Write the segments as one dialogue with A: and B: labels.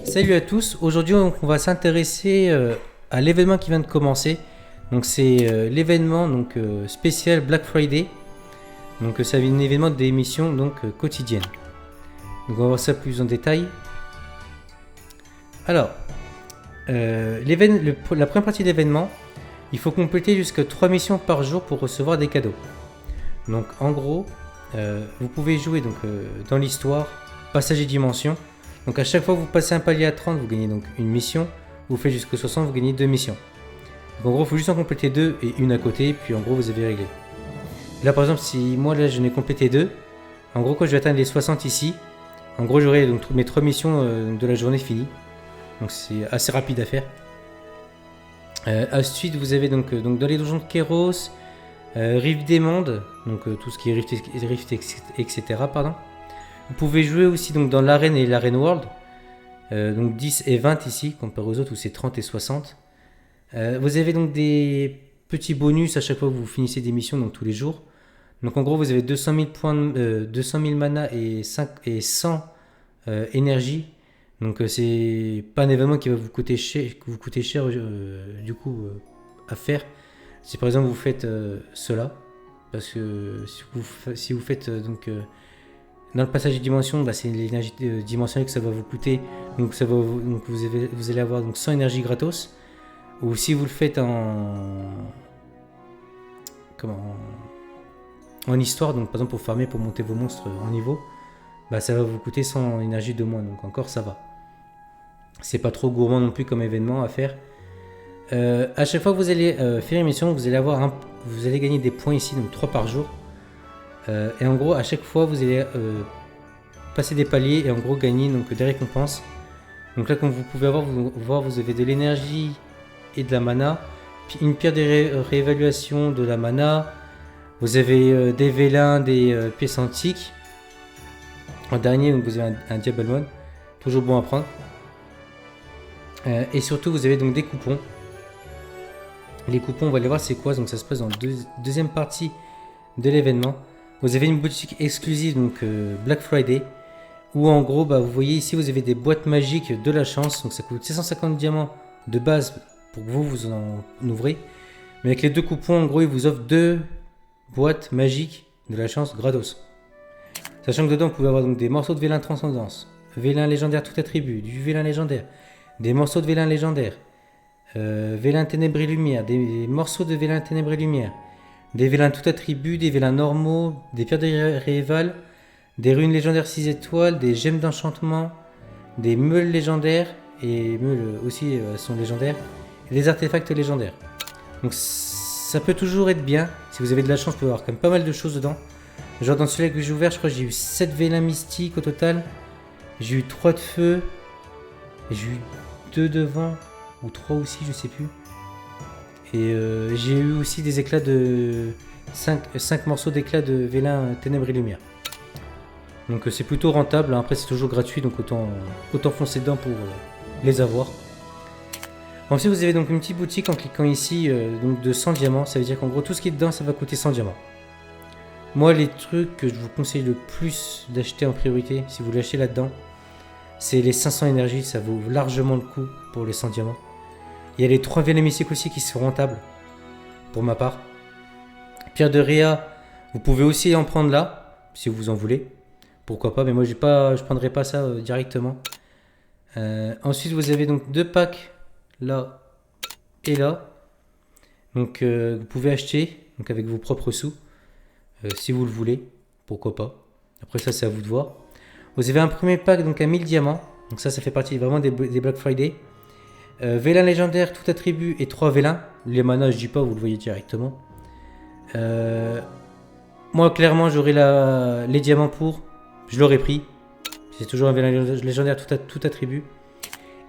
A: Salut à tous, aujourd'hui on va s'intéresser à l'événement qui vient de commencer. Donc c'est l'événement spécial Black Friday. Donc c'est un événement d'émission quotidienne. Donc on va voir ça plus en détail. Alors, la première partie de l'événement, il faut compléter jusqu'à 3 missions par jour pour recevoir des cadeaux. Donc en gros, vous pouvez jouer dans l'histoire, passage et dimension. Donc à chaque fois que vous passez un palier à 30, vous gagnez donc une mission. Vous faites jusqu'à 60, vous gagnez 2 missions. Donc en gros, il faut juste en compléter 2 et une à côté, puis en gros vous avez réglé. Là par exemple, si moi là je n'ai complété 2, en gros quand je vais atteindre les 60 ici, en gros j'aurai donc mes 3 missions de la journée finies. Donc c'est assez rapide à faire. Ensuite vous avez donc dans les donjons de Kéros, Rift des Mondes, donc tout ce qui est Rift etc. Pardon. Vous pouvez jouer aussi donc dans l'arène et l'arène World, donc 10 et 20 ici, comparé aux autres où c'est 30 et 60. Vous avez donc des petits bonus à chaque fois que vous finissez des missions, donc tous les jours. Donc en gros vous avez 200 000 points, 200 000 mana et 100 énergie. Donc c'est pas un événement qui va vous coûter cher, à faire. Si par exemple vous faites cela, parce que si vous faites dans le passage de dimension, c'est l'énergie dimensionnelle que ça va vous coûter. Donc vous allez avoir donc 100 énergie gratos. Ou si vous le faites en histoire, donc par exemple pour farmer, pour monter vos monstres en niveau, ça va vous coûter 100 énergie de moins. Donc encore ça va. C'est pas trop gourmand non plus comme événement à faire. À chaque fois que vous allez faire une mission, vous allez gagner des points ici, donc 3 par jour. Et en gros, à chaque fois, vous allez passer des paliers et en gros gagner des récompenses. Donc là, comme vous pouvez voir, vous avez de l'énergie et de la mana, puis une pierre de réévaluation de la mana. Vous avez des vélins, des pièces antiques. En dernier, donc, vous avez un Diabolmon, toujours bon à prendre. Et surtout, vous avez donc des coupons. Les coupons, on va les voir c'est quoi. Donc ça se passe dans la deuxième partie de l'événement. Vous avez une boutique exclusive, donc Black Friday, où en gros, vous voyez ici, vous avez des boîtes magiques de la chance. Donc ça coûte 650 diamants de base pour que vous en ouvrez. Mais avec les 2 coupons, en gros, ils vous offrent 2 boîtes magiques de la chance gratos. Sachant que dedans, vous pouvez avoir donc des morceaux de vélin transcendance, vélin légendaire tout attribut, du vélin légendaire, des morceaux de vélin légendaire, vélin ténèbres et lumière, des morceaux de vélin ténèbres et lumière, des vélins tout attribut, des vélins normaux, des pierres de rééval, des runes légendaires 6 étoiles, des gemmes d'enchantement, des meules légendaires, et meules aussi sont légendaires, et des artefacts légendaires. Donc ça peut toujours être bien, si vous avez de la chance, vous pouvez avoir quand même pas mal de choses dedans. Genre dans celui-là que j'ai ouvert, je crois que j'ai eu 7 vélins mystiques au total, j'ai eu 3 de feu, et j'ai eu 2 de vent, ou 3 aussi, je sais plus. Et j'ai eu aussi des éclats de 5 morceaux d'éclats de vélin ténèbres et lumière. Donc c'est plutôt rentable, après c'est toujours gratuit, donc autant foncer dedans pour les avoir. Ensuite vous avez donc une petite boutique en cliquant ici donc de 100 diamants, ça veut dire qu'en gros tout ce qui est dedans ça va coûter 100 diamants. Moi les trucs que je vous conseille le plus d'acheter en priorité, si vous l'achetez là-dedans, c'est les 500 énergies, ça vaut largement le coup pour les 100 diamants. Il y a les 3 vélins mystiques aussi qui sont rentables, pour ma part. Pierre de Réa, vous pouvez aussi en prendre là, si vous en voulez. Pourquoi pas, mais moi je prendrai pas ça directement. Ensuite, vous avez donc 2 packs, là et là. Donc vous pouvez acheter donc avec vos propres sous, si vous le voulez. Pourquoi pas. Après ça, c'est à vous de voir. Vous avez un premier pack donc à 1000 diamants. Donc ça fait partie vraiment des Black Friday. Vélin légendaire, tout attribut et 3 vélins. Les manas, je dis pas, vous le voyez directement. Moi, clairement, j'aurais les diamants pour. Je l'aurais pris. C'est toujours un vélin légendaire, tout attribut.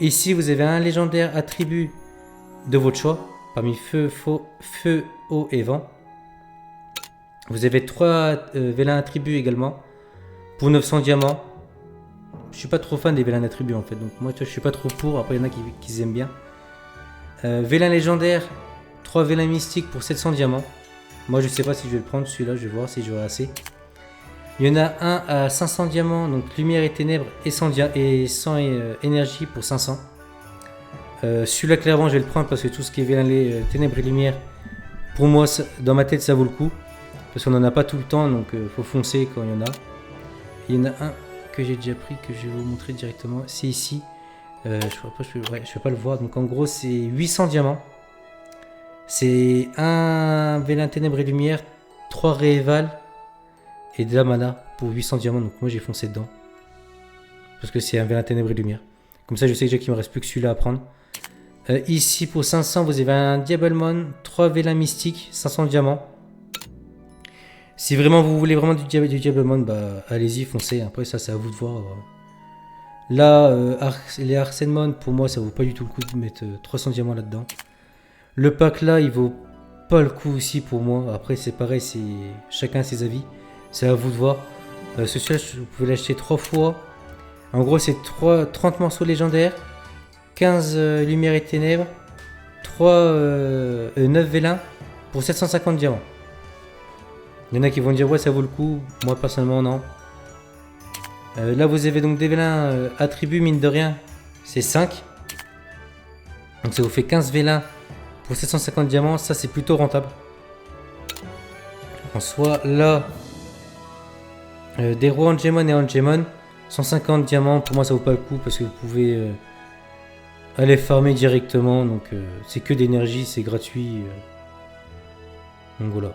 A: Ici, vous avez un légendaire attribut de votre choix. Parmi feu, eau et vent. Vous avez 3 vélins attributs également. Pour 900 diamants. Je suis pas trop fan des vélins d'attributs en fait, donc moi je suis pas trop pour, après il y en a qui aiment bien. Vélin légendaire, 3 vélins mystiques pour 700 diamants. Moi je sais pas si je vais le prendre celui-là, je vais voir si j'aurai assez. Il y en a un à 500 diamants, donc lumière et ténèbres et 100 énergie pour 500. Celui-là, clairement, je vais le prendre parce que tout ce qui est ténèbres et lumière, pour moi, dans ma tête, ça vaut le coup. Parce qu'on n'en a pas tout le temps, donc faut foncer quand il y en a. Il y en a un que j'ai déjà pris, que je vais vous montrer directement. C'est ici. Je ne vais pas le voir. Donc en gros, c'est 800 diamants. C'est un Vélin Ténèbres et Lumière, 3 Rééval et de la mana pour 800 diamants. Donc moi, j'ai foncé dedans. Parce que c'est un Vélin Ténèbres et Lumière. Comme ça, je sais déjà qu'il me reste plus que celui-là à prendre. Ici, pour 500, vous avez un Diablemon, 3 Vélins Mystiques, 500 diamants. Si vraiment vous voulez vraiment du Diablemon, bah allez-y, foncez. Après, ça, c'est à vous de voir. Là, les Arsenemon, pour moi, ça vaut pas du tout le coup de mettre 300 diamants là-dedans. Le pack là, il vaut pas le coup aussi pour moi. Après, c'est pareil, c'est chacun ses avis. C'est à vous de voir. Celui-là, vous pouvez l'acheter 3 fois. En gros, c'est 30 morceaux légendaires, 15 lumières et ténèbres, 9 vélins pour 750 diamants. Il y en a qui vont dire ouais, ça vaut le coup. Moi, personnellement, non. Là, vous avez donc des vélins attributs, mine de rien, c'est 5. Donc, ça vous fait 15 vélins pour 750 diamants. Ça, c'est plutôt rentable. En soi, là, des rois Angemon et Angemon, 150 diamants. Pour moi, ça vaut pas le coup parce que vous pouvez aller farmer directement. Donc, c'est que d'énergie, c'est gratuit. Donc, voilà.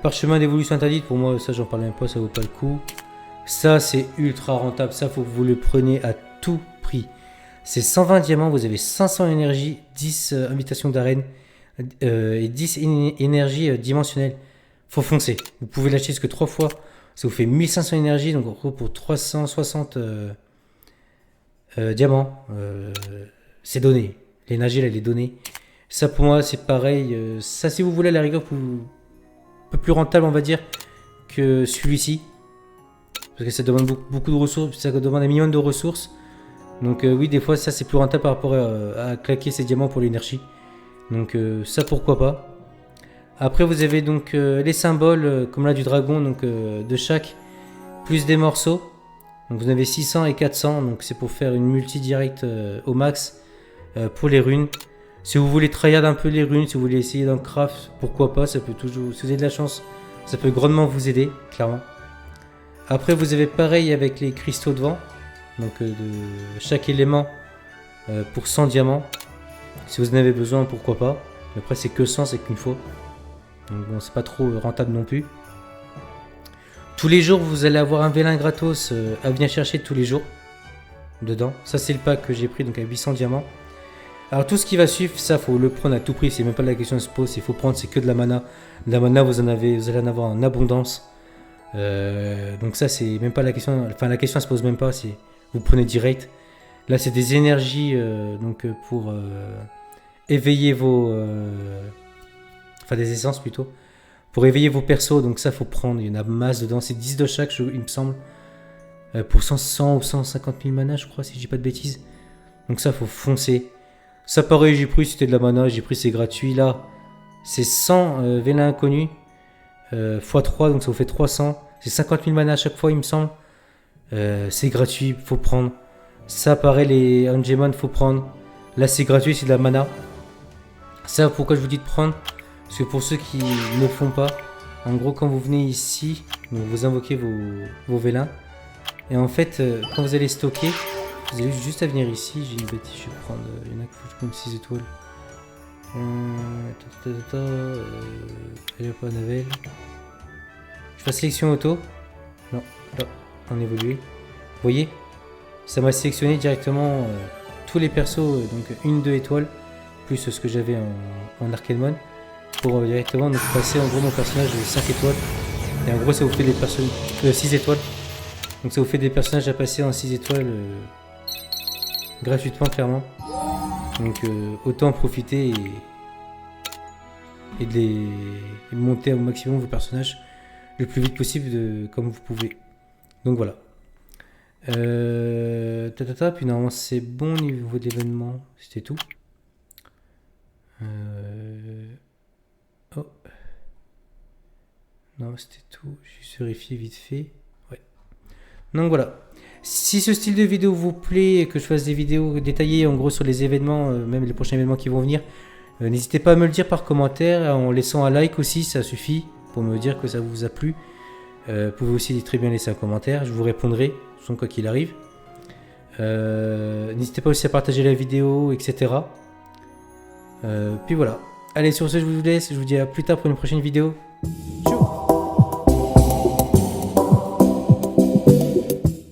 A: Parchemin d'évolution interdite, pour moi, ça, j'en parle même pas, ça vaut pas le coup. Ça, c'est ultra rentable. Ça, faut que vous le preniez à tout prix. C'est 120 diamants, vous avez 500 énergie, 10 invitations d'arène et 10 énergie dimensionnelle. Faut foncer. Vous pouvez l'acheter que 3 fois. Ça vous fait 1500 énergie, donc en gros pour 360 diamants. C'est donné. L'énergie, elle est donnée. Ça, pour moi, c'est pareil. Ça, si vous voulez, à la rigueur, un peu plus rentable, on va dire, que celui-ci. Parce que ça demande beaucoup de ressources, ça demande un minimum de ressources. Donc oui, des fois, ça c'est plus rentable par rapport à claquer ses diamants pour l'énergie. Donc ça, pourquoi pas. Après, vous avez donc les symboles, comme là du dragon, donc de chaque, plus des morceaux. Donc vous avez 600 et 400, donc c'est pour faire une multi direct au max pour les runes. Si vous voulez tryhard un peu les runes, si vous voulez essayer d'en craft, pourquoi pas, ça peut toujours, si vous avez de la chance, ça peut grandement vous aider, clairement. Après, vous avez pareil avec les cristaux de vent. Donc, de chaque élément pour 100 diamants. Si vous en avez besoin, pourquoi pas. Mais après, c'est que 100, c'est qu'une fois. Donc, bon, c'est pas trop rentable non plus. Tous les jours, vous allez avoir un vélin gratos à venir chercher tous les jours. Dedans. Ça, c'est le pack que j'ai pris, donc à 800 diamants. Alors, tout ce qui va suivre, ça, faut le prendre à tout prix. C'est même pas la question de se pose. Il faut prendre, c'est que de la mana. De la mana, vous allez en avoir en abondance. Donc ça c'est même pas la question, enfin la question se pose même pas, c'est vous prenez direct. Là c'est des énergies pour éveiller vos enfin des essences plutôt pour éveiller vos persos, donc ça faut prendre, il y en a masse dedans, c'est 10 de chaque il me semble, pour 100 ou 150 000 mana je crois si je dis pas de bêtises. Donc ça faut foncer. Ça pareil, j'ai pris, c'était de la mana, j'ai pris, c'est gratuit. Là c'est 100 vélins inconnus x3, donc ça vous fait 300. C'est 50 000 mana à chaque fois, il me semble. C'est gratuit, faut prendre. Ça, pareil, les Angemon, faut prendre. Là, c'est gratuit, c'est de la mana. Ça, pourquoi je vous dis de prendre? Parce que pour ceux qui ne le font pas, en gros, quand vous venez ici, donc vous invoquez vos vélins. Et en fait, quand vous allez stocker, vous allez juste à venir ici. J'ai une bêtise, je vais prendre. Il y en a qui faut que je prenne 6 étoiles. Elle est pas Navel. Je fais sélection auto. Non, là, en évolué. Vous voyez, ça m'a sélectionné directement tous les persos, donc 1-2 étoiles, plus ce que j'avais en Arcanemon, pour directement donc, passer en gros mon personnage 5 étoiles. Et en gros, ça vous fait des personnages 6 étoiles. Donc ça vous fait des personnages à passer en 6 étoiles gratuitement, clairement. Donc autant en profiter et de monter au maximum vos personnages le plus vite possible comme vous pouvez. Donc voilà. Puis normalement c'est bon au niveau d'événements. C'était tout. Oh. Non, c'était tout. J'ai juste vérifié vite fait. Ouais. Donc voilà. Si ce style de vidéo vous plaît et que je fasse des vidéos détaillées en gros sur les événements, même les prochains événements qui vont venir, n'hésitez pas à me le dire par commentaire, en laissant un like aussi, ça suffit pour me dire que ça vous a plu. Vous pouvez aussi très bien laisser un commentaire, je vous répondrai, sans quoi qu'il arrive. N'hésitez pas aussi à partager la vidéo, etc. Puis voilà. Allez, sur ce, je vous laisse, je vous dis à plus tard pour une prochaine vidéo.